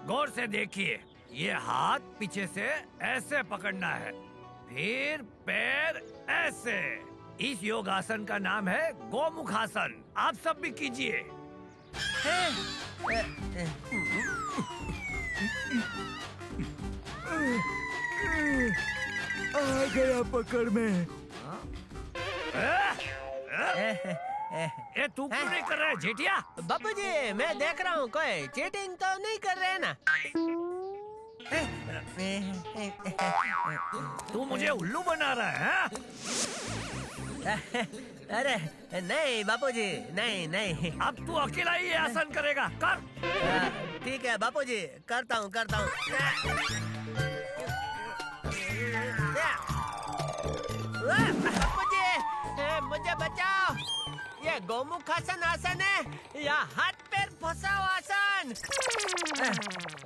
गौर से देखिए, ये हाथ पीछे से ऐसे पकड़ना है, फिर पैर ऐसे। इस योगासन का नाम है गोमुखासन। आप सब भी कीजिए। आ गया पकड़ में। ए तू क्यों नहीं कर रहा है जेठिया? बापूजी, मैं देख रहा हूँ कोई चीटिंग तो नहीं कर रहे ना। तू मुझे उल्लू बना रहा है? अरे नहीं बापूजी, नहीं नहीं। अब तू अकेला ही आसन करेगा, कर। ठीक है बापूजी, करता हूँ करता हूँ। बापूजी, मुझे बचाओ। ये गोमुखासन आसन है या हाथ पैर फंसाओ आसन?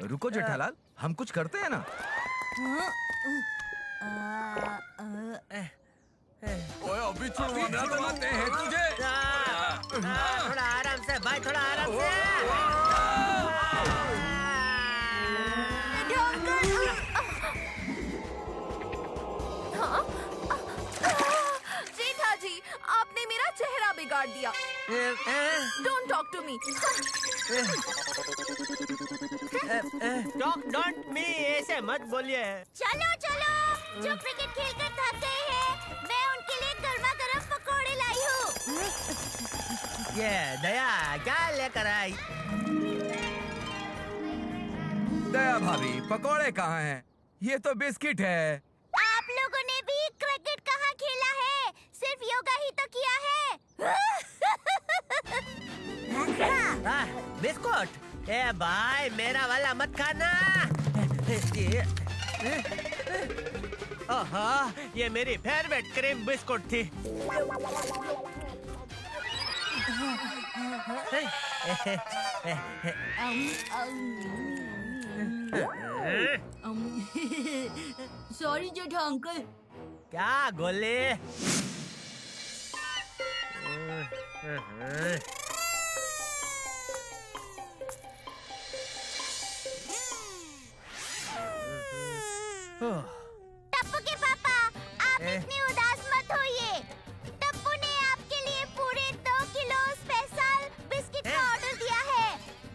रुको जेठालाल, हम कुछ करते हैं ना। ओए अभी छुड़वाते हैं तुझे। थोड़ा आराम से भाई, थोड़ा आराम से। जेठा जी, आपने मेरा चेहरा बिगाड़ दिया। Don't talk to me. Don't me ऐसे मत बोलिए। चलो चलो, जो क्रिकेट खेलकर थक गए हैं, मैं उनके लिए गर्मा गर्म पकौड़े लाई हूँ। ये दया क्या लेकर आई? दया भाभी, पकौड़े कहाँ हैं? ये तो बिस्किट है। आप लोगों ने भी क्रिकेट कहाँ खेला है? सिर्फ योगा ही तो किया है। बिस्कुट? ए भाई, मेरा वाला मत खाना। ओहो, ये मेरी फेवरेट क्रीम बिस्कुट थी। सॉरी जेठा अंकल। क्या गोले? टप्पू के पापा, आप इतने उदास मत होइए। टप्पू ने आपके लिए पूरे 2 किलो स्पेशल बिस्किट का ऑर्डर दिया है।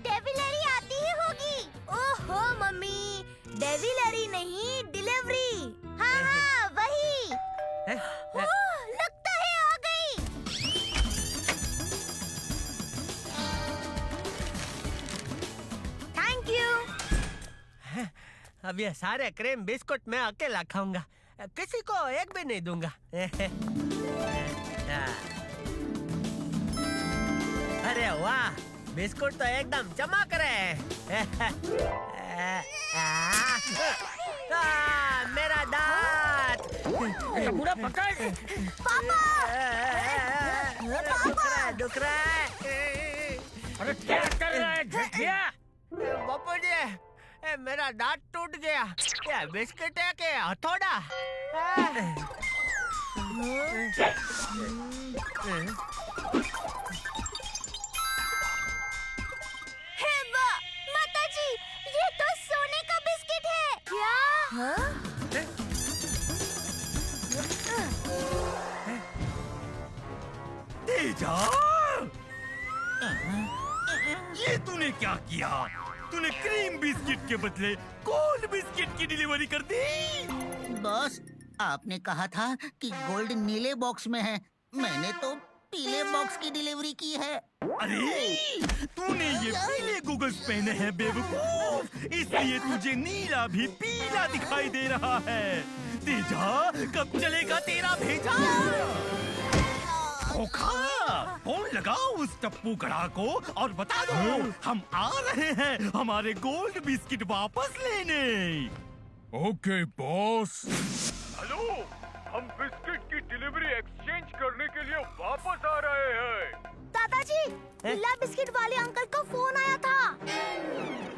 डेविलरी आती ही होगी। ओहो मम्मी, डेविलरी नहीं, डिलीवरी। हाँ हाँ वही। लगता है आ गई। Thank you. अब ये सारे क्रीम बिस्कुट मैं अकेला खाऊंगा, किसी को एक भी नहीं दूंगा। अरे वाह, बिस्कुट तो एकदम चमक रहे हैं। मेरा दांत। पूरा पकड़। पापा, दुख रहा है। अरे क्या कर रहा है जेठिया? बापूजी, मेरा दांत टूट गया। क्या बिस्किट है के हथौड़ा? हे माता जी, ये तो सोने का बिस्किट है। क्या? तेजा, ये तूने क्या किया? तूने क्रीम बिस्किट के बदले गोल्ड बिस्किट की डिलीवरी कर दी। बॉस, आपने कहा था कि गोल्ड नीले बॉक्स में है, मैंने तो पीले बॉक्स की डिलीवरी की है। अरे तूने ये पीले गूगल्स पहने हैं बेवकूफ, इसलिए तुझे नीला भी पीला दिखाई दे रहा है। तेजा, कब चलेगा तेरा भेजा? फोन लगाओ उस टप्पू कड़ा को और बता दो हम आ रहे हैं हमारे गोल्ड बिस्किट वापस लेने। Okay boss. हेलो, हम बिस्किट की डिलीवरी एक्सचेंज करने के लिए वापस आ रहे हैं। दादाजी, नीला बिस्किट वाले अंकल का फोन आया था।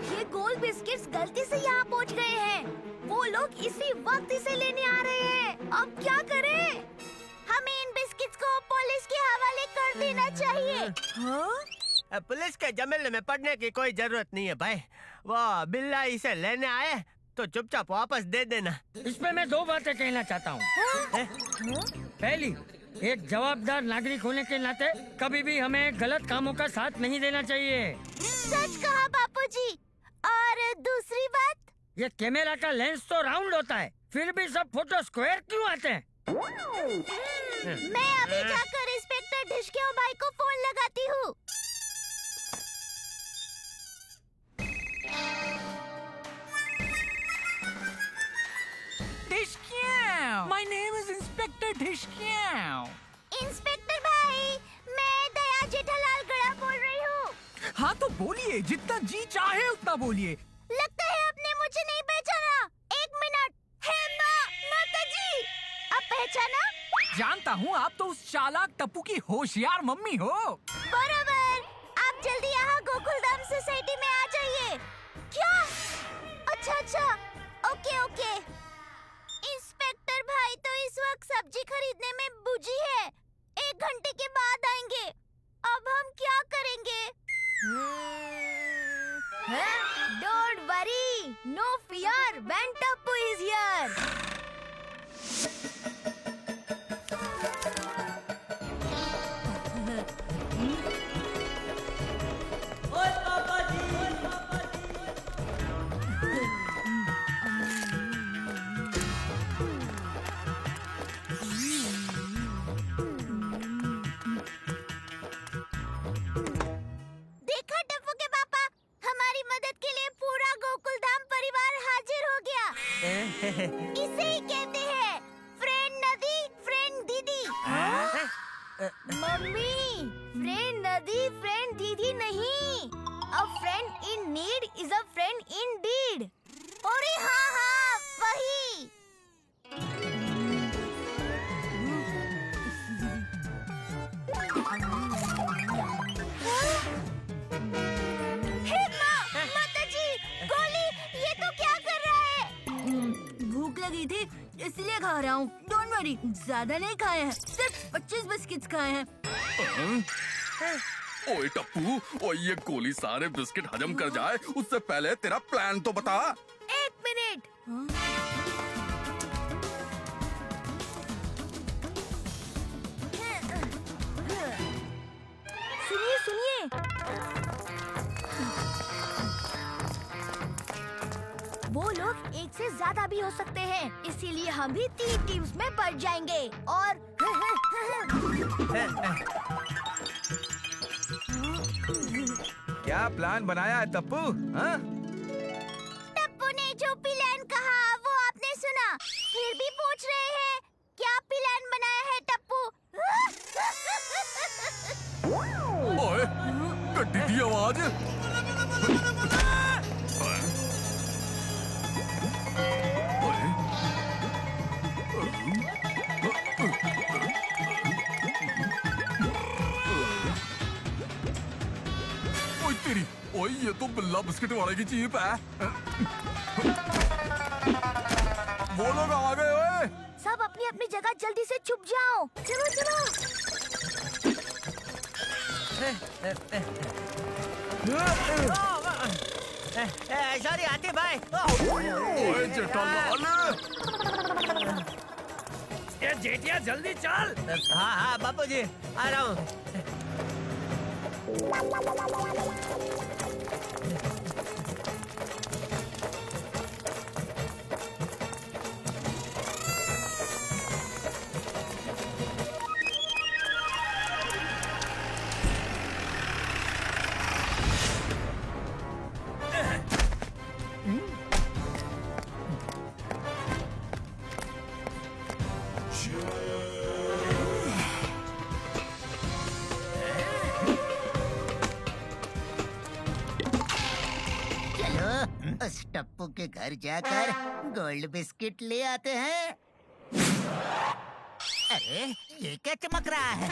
ये गोल बिस्किट्स गलती से यहाँ पहुँच गए हैं। वो लोग इसी वक्त इसे लेने आ रहे हैं। अब क्या करें? हमें इन बिस्किट्स को पुलिस के हवाले कर देना चाहिए। अब पुलिस के जमेले में पड़ने की कोई जरूरत नहीं है भाई। वो बिल्ला इसे लेने आए तो चुपचाप वापस दे देना। इसमें मैं दो बातें कहना चाहता हूँ। पहली, एक जवाबदार नागरिक होने के नाते कभी भी हमें गलत कामों का साथ नहीं देना चाहिए। सच कहा बापूजी। और दूसरी बात, ये कैमरा का लेंस तो राउंड होता है, फिर भी सब फोटो स्क्वायर क्यों आते हैं? मैं अभी जाकर इंस्पेक्टर ढिशक्यों भाई को फोन लगाती हूँ। My name is Inspector Dhishkyaw. Inspector भाई, मैं दया जेठालाल गड़ा बोल रही हूँ। हाँ तो बोलिए, जितना जी चाहे उतना बोलिए। लगता है आपने मुझे नहीं पहचाना। एक मिनट। हे माँ, माता जी, आप पहचाना? जानता हूँ, आप तो उस चालाक टप्पू की होशियार मम्मी हो। बराबर। आप जल्दी यहाँ गोकुलधाम सोसाइटी में आ जाइए। क्या? अच्छा, ओके। इंस्पेक्टर भाई तो इस वक्त सब्जी खरीदने में बुझी है। 1 घंटे के बाद आएंगे। अब हम क्या करेंगे? Don't worry, no fear, when Tappu is here. देखा टप्पू के पापा, हमारी मदद के लिए पूरा गोकुलधाम परिवार हाजिर हो गया। इसे ही कहते हैं फ्रेंड नदी, फ्रेंड दीदी। मम्मी, फ्रेंड नदी, फ्रेंड दीदी नहीं। A friend in need is a friend indeed. अरे हाँ, वही। माताजी, गोली, ये तो क्या कर रहा है? भूख लगी थी इसलिए खा रहा हूँ। डोंट वरी, ज्यादा नहीं खाए हैं, सिर्फ 25 बिस्किट्स खाए हैं। ओए टप्पू, ओए ये गोली सारे बिस्किट हजम कर जाए उससे पहले तेरा प्लान तो बता। 1 मिनट। सुनिए। वो लोग एक से ज्यादा भी हो सकते हैं, इसीलिए हम भी 3 टीम्स में बढ़ जाएंगे और क्या प्लान बनाया है टप्पू? हाँ? टप्पू ने जो प्लान कहा वो आपने सुना, फिर भी पूछ रहे हैं क्या प्लान बनाया है टप्पू? ओए, गड्डी की आवाज। ओए तेरी, ओए ये तो बिल्ला बिस्किट वाले की जीप है। वो लोग आ गए। ओए सब अपनी अपनी जगह जल्दी से छुप जाओ। चलो। सॉरी आतिफ भाई। ओए जेठालाल, ये जेठिया जल्दी चल। हाँ बापूजी, आ रहा हूँ। उस टप्पू के घर जाकर गोल्ड बिस्किट ले आते हैं। अरे ये क्या चमक रहा है?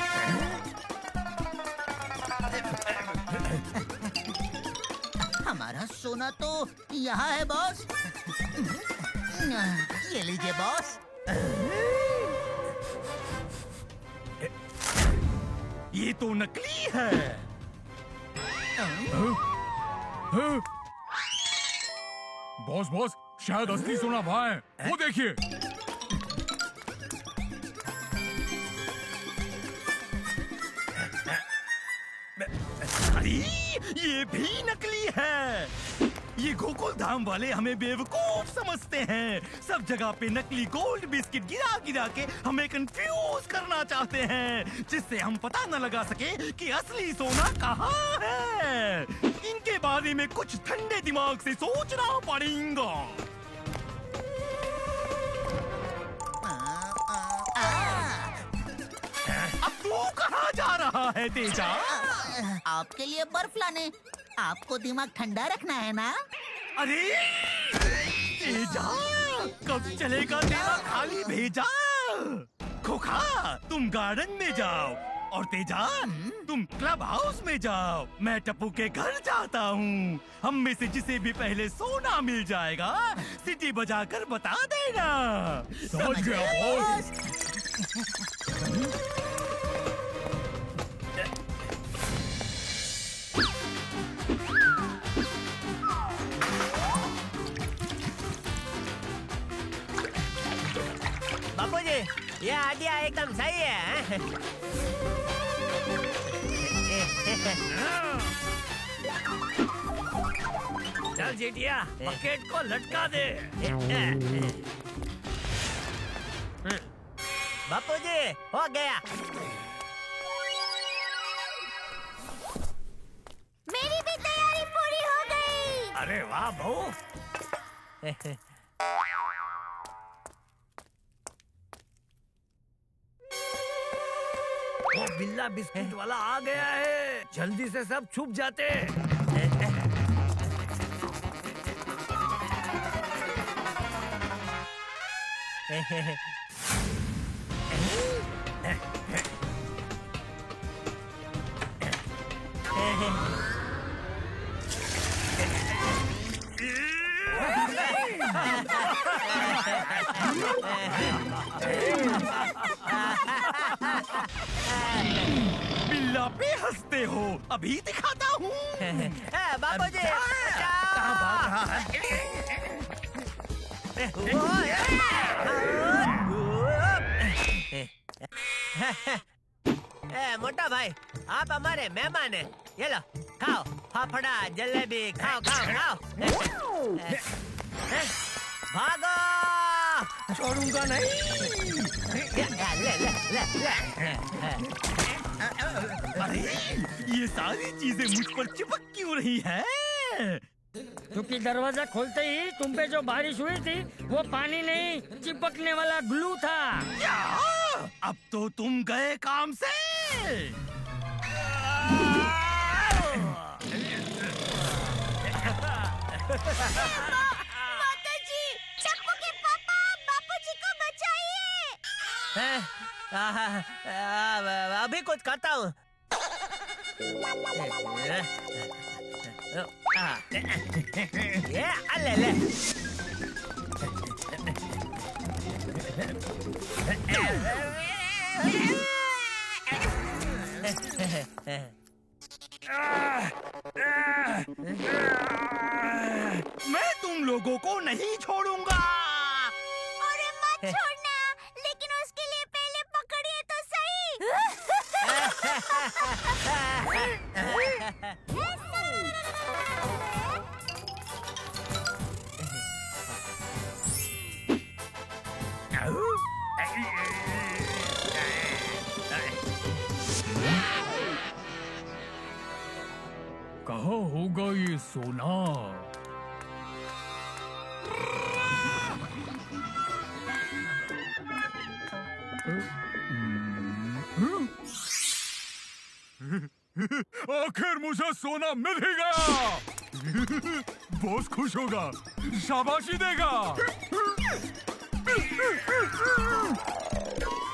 हमारा सोना तो यहाँ है बॉस। ये लीजिए बॉस। ये तो नकली है। बॉस बॉस, शायद असली सोना वहाँ है, वो देखिए। अरे ये भी नकली है। ये गोकुल धाम वाले हमें बेवकूफ समझते हैं। सब जगह पे नकली गोल्ड बिस्किट गिरा गिरा के हमें कंफ्यूज करना चाहते हैं, जिससे हम पता न लगा सके कि असली सोना कहाँ है। इनके बारे में कुछ ठंडे दिमाग से सोचना पड़ेगा। अब तू कहाँ जा रहा है तेजा? आपके लिए बर्फ लाने। आपको दिमाग ठंडा रखना है ना? अरे तेजा, कब चलेगा तेरा खाली भेजा? खोखा, तुम गार्डन में जाओ, और तेजा तुम क्लब हाउस में जाओ। मैं टप्पू के घर जाता हूँ। हम में से जिसे भी पहले सोना मिल जाएगा, सिटी बजाकर बता देना। समझ गया बॉस। बापू जी, ये आइडिया एकदम सही है। चल जेठिया, बकेट को लटका दे। बापू जी, हो गया। मेरी भी तैयारी पूरी हो गई। अरे वाह बहू। वो बिल्ला बिस्किट वाला आ गया है। जल्दी से सब छुप जाते। बिल्ला पे हंसते हो, अभी दिखाता हूँ। बापू जी, कहाँ भाग रहा है? मोटा भाई, आप हमारे मेहमान हैं। ये लो, खाओ फाफड़ा जलेबी, खाओ खाओ खाओ। भागो, छोड़ूंगा नहीं। ले ले ले ले ले। अरे ये सारी चीजें मुझ पर चिपक क्यों रही है? क्योंकि दरवाजा खोलते ही तुम पे जो बारिश हुई थी वो पानी नहीं, चिपकने वाला ग्लू था। क्या? अब तो तुम गए काम से। माताजी, टप्पू के पापा, बापूजी को बचाइए। अभी कुछ करता हूँ। ये ले ले। मैं तुम लोगों को नहीं छोड़ूंगा। अरे मत छोड़ना, लेकिन उसके लिए पहले पकड़िए तो सही। कहाँ होगा ये सोना? आखिर मुझे सोना मिल ही गया। बॉस खुश होगा, शाबाशी देगा।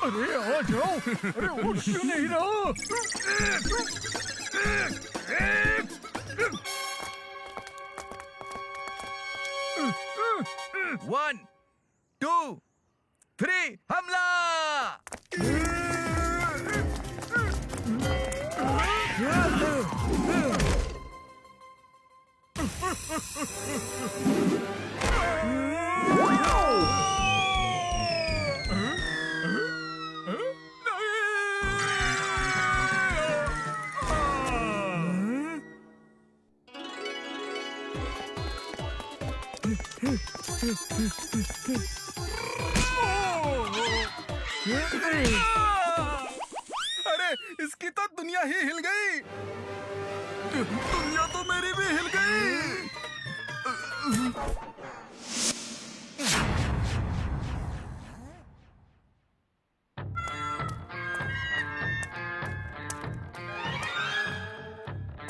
अरे आ जाओ, अरे उठ क्यों नहीं रहा? 1, 2, 3, हमला! अरे इसकी तो दुनिया ही हिल गई। दुनिया तो मेरी भी हिल गई।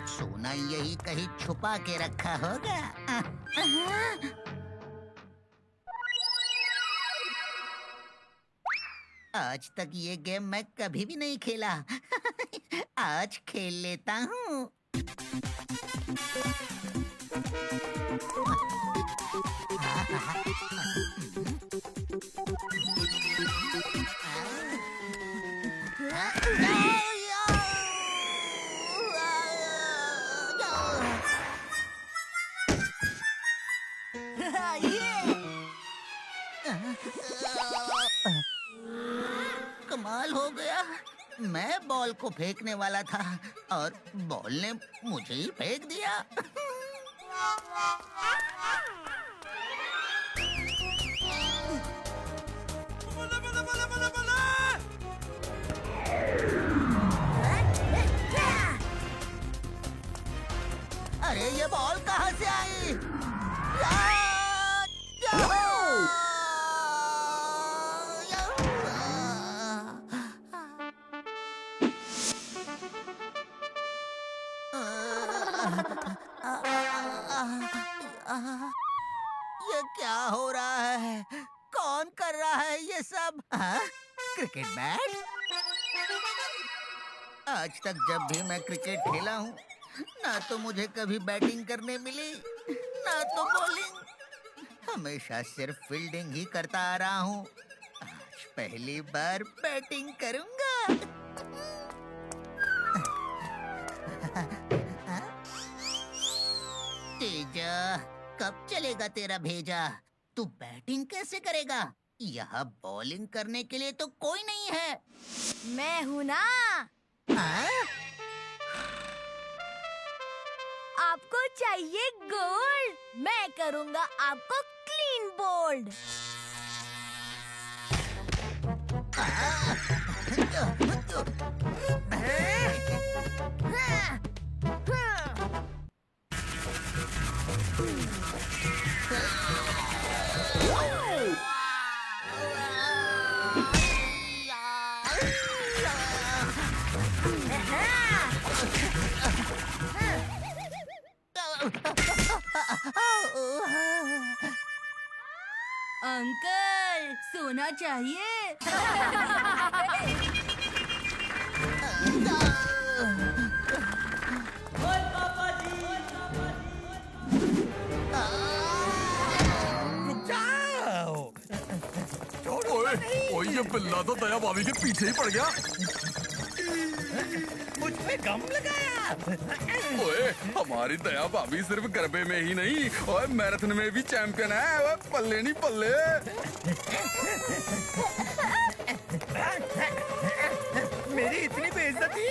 सोना यही कहीं छुपा के रखा होगा। आज तक ये गेम मैं कभी भी नहीं खेला। आज खेल लेता हूँ। कमाल हो गया। मैं बॉल को फेंकने वाला था और बॉल ने मुझे ही फेंक दिया। अरे ये बॉल कहाँ से आई? ये क्या हो रहा है? कौन कर रहा है ये सब? Cricket bat? आज तक जब भी मैं क्रिकेट खेला हूँ, ना तो मुझे कभी बैटिंग करने मिली, ना तो बॉलिंग। हमेशा सिर्फ फील्डिंग ही करता आ रहा हूँ। आज पहली बार बैटिंग करूंगा। तेजा, कब चलेगा तेरा भेजा? तू बैटिंग कैसे करेगा? यहाँ बॉलिंग करने के लिए तो कोई नहीं है। मैं हूँ ना। आपको चाहिए गोल्ड, मैं करूँगा आपको क्लीन बोल्ड। अंकल, सोना चाहिए? ओए ये बिल्ला तो दया भाभी के पीछे ही पड़ गया। मुझ पे गम लगाया। ओए हमारी दया भाभी सिर्फ गरबे में ही नहीं, ओए मैराथन में भी चैंपियन है। ओए पल्ले नहीं पल्ले। मेरी इतनी बेइज्जती।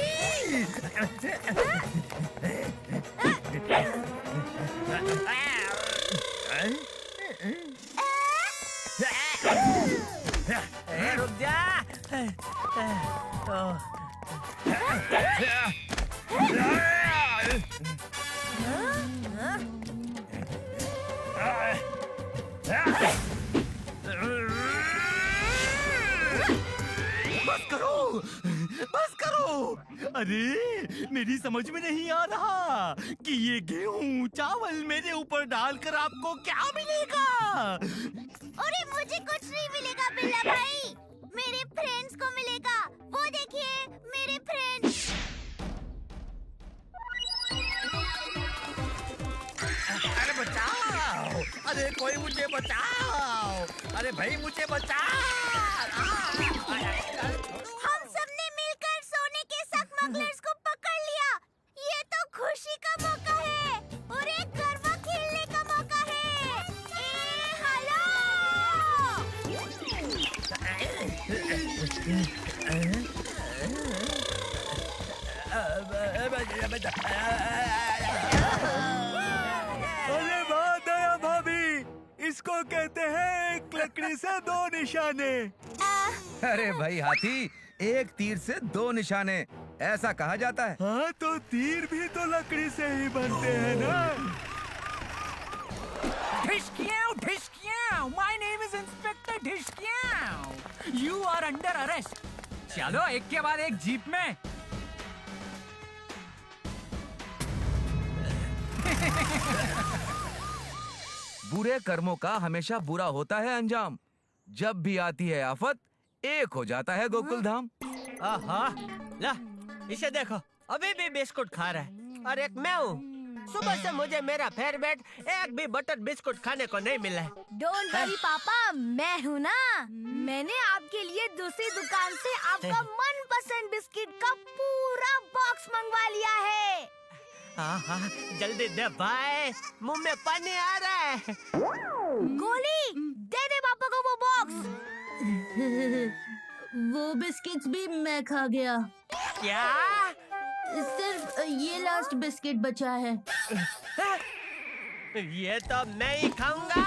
रुक जा। बस करो, बस करो। अरे मेरी समझ में नहीं आ रहा कि ये गेहूं चावल मेरे ऊपर डालकर आपको क्या मिलेगा? अरे मुझे कुछ नहीं मिलेगा बिल्ला भाई, मेरे फ्रेंड्स को अरे कोई मुझे बचाओ, अरे भाई मुझे बचाओ। हम सबने मिलकर सोने के स्मगलर्स को पकड़ लिया। ये तो खुशी का मौका है और एक गरबा खेलने का मौका है। ए हेलो! अरे वाह दया भाभी, इसको कहते हैं एक लकड़ी से दो निशाने। अरे भाई हाथी, एक तीर से दो निशाने, ऐसा कहा जाता है। हाँ तो तीर भी तो लकड़ी से ही बनते हैं ना। My name is Inspector Dhishkyaw. You are under arrest. चलो एक के बाद एक जीप में। बुरे कर्मों का हमेशा बुरा होता है अंजाम। जब भी आती है आफत, एक हो जाता है गोकुल धाम। आहा, ला इसे देखो, अभी भी बिस्कुट खा रहा है। और एक मैं हूँ, सुबह से मुझे मेरा फेवरेट एक भी बटर बिस्कुट खाने को नहीं मिला है। डोंट वरी पापा, मैं हूँ ना। मैंने आपके लिए दूसरी दुकान से आपका मनपसंद बिस्किट का पूरा बॉक्स मंगवा लिया है। आहा, जल्दी दे भाई, मुंह में पानी आ रहा है। गोली, दे दे पापा को वो बॉक्स। वो बिस्किट्स भी मैं खा गया। क्या? सिर्फ ये लास्ट बिस्किट बचा है। ये तो मैं ही खाऊंगा।